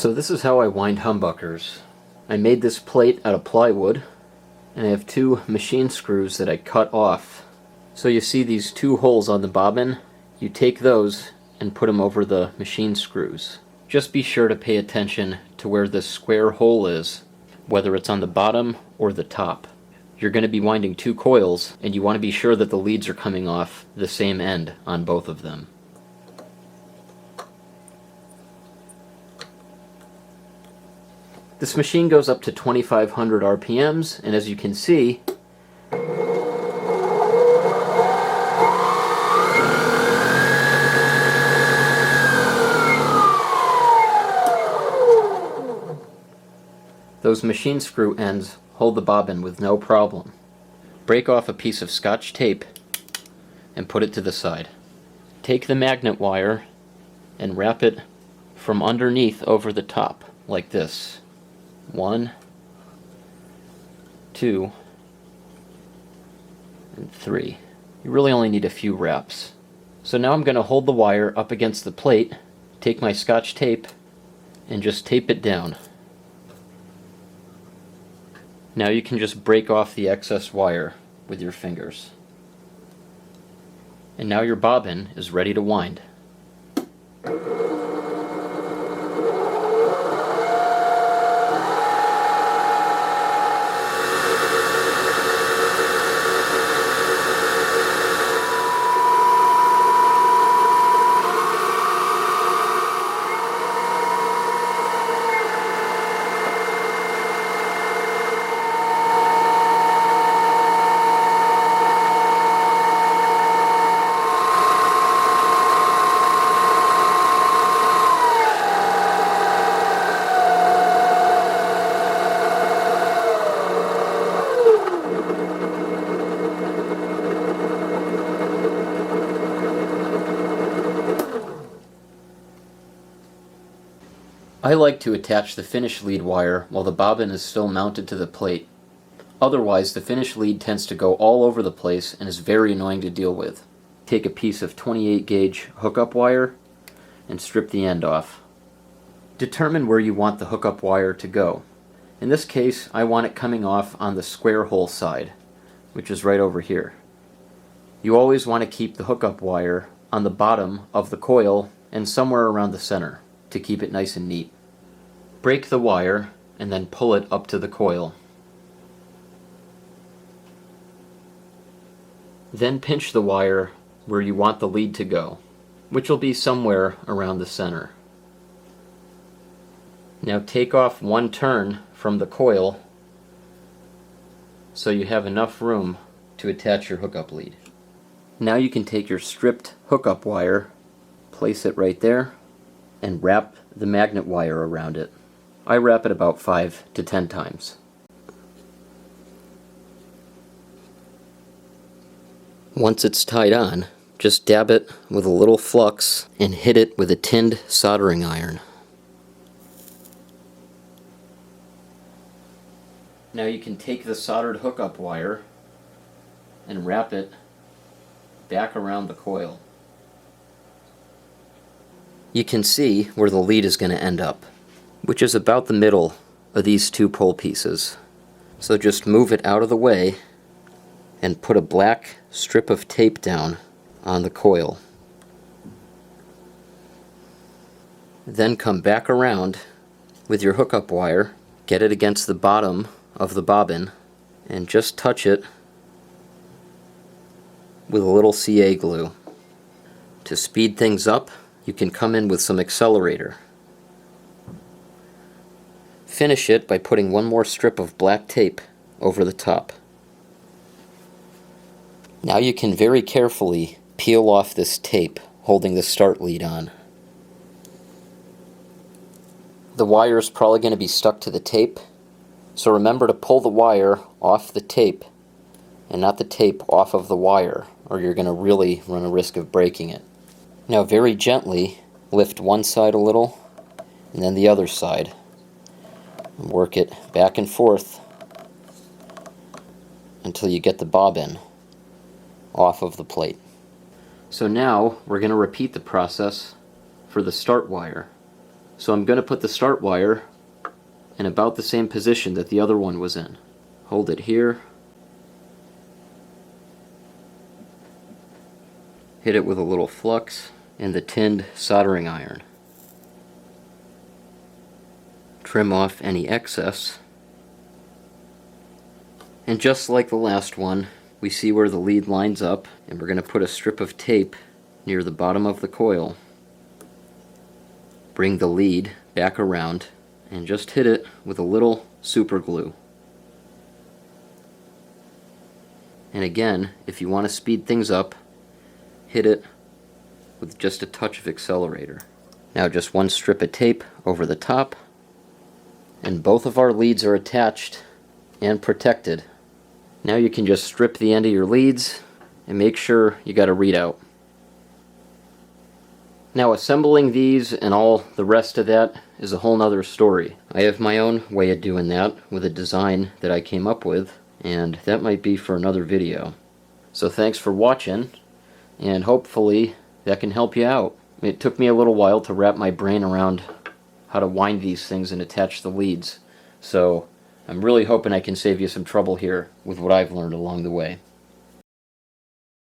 So this is how I wind humbuckers. I made this plate out of plywood, and I have two machine screws that I cut off. So you see these two holes on the bobbin? You take those and put them over the machine screws. Just be sure to pay attention to where this square hole is, whether it's on the bottom or the top. You're going to be winding two coils, and you want to be sure that the leads are coming off the same end on both of them. This machine goes up to 2500 RPMs, and as you can see, those machine screw ends hold the bobbin with no problem. Break off a piece of Scotch tape and put it to the side. Take the magnet wire and wrap it from underneath over the top, like this. 1, 2, and 3. You really only need a few wraps. So now I'm going to hold the wire up against the plate, take my Scotch tape, and just tape it down. Now you can just break off the excess wire with your fingers. And now your bobbin is ready to wind. I like to attach the finish lead wire while the bobbin is still mounted to the plate. Otherwise, the finish lead tends to go all over the place and is very annoying to deal with. Take a piece of 28 gauge hookup wire and strip the end off. Determine where you want the hookup wire to go. In this case, I want it coming off on the square hole side, which is right over here. You always want to keep the hookup wire on the bottom of the coil and somewhere around the center to keep it nice and neat. Break the wire and then pull it up to the coil. Then pinch the wire where you want the lead to go, which will be somewhere around the center. Now take off one turn from the coil so you have enough room to attach your hookup lead. Now you can take your stripped hookup wire, place it right there, and wrap the magnet wire around it. I wrap it about 5 to 10 times. Once it's tied on, just dab it with a little flux and hit it with a tinned soldering iron. Now you can take the soldered hookup wire and wrap it back around the coil. You can see where the lead is going to end up, which is about the middle of these two pole pieces. So just move it out of the way and put a black strip of tape down on the coil. Then come back around with your hookup wire, get it against the bottom of the bobbin, and just touch it with a little CA glue. To speed things up, you can come in with some accelerator. Finish it by putting one more strip of black tape over the top. Now you can very carefully peel off this tape holding the start lead on. The wire is probably going to be stuck to the tape, so remember to pull the wire off the tape and not the tape off of the wire, or you're going to really run a risk of breaking it. Now very gently lift one side a little and then the other side and work it back and forth until you get the bobbin off of the plate. So now we're going to repeat the process for the start wire. So I'm going to put the start wire in about the same position that the other one was in. Hold it here. Hit it with a little flux and the tinned soldering iron. Trim off any excess. And just like the last one, we see where the lead lines up, and we're going to put a strip of tape near the bottom of the coil. Bring the lead back around and just hit it with a little super glue. And again, if you want to speed things up, hit it with just a touch of accelerator. Now just one strip of tape over the top, and both of our leads are attached and protected. Now you can just strip the end of your leads and make sure you got a readout. Now assembling these and all the rest of that is a whole nother story. I have my own way of doing that with a design that I came up with, and that might be for another video. So thanks for watching, and hopefully that can help you out. It took me a little while to wrap my brain around how to wind these things and attach the leads. So I'm really hoping I can save you some trouble here with what I've learned along the way.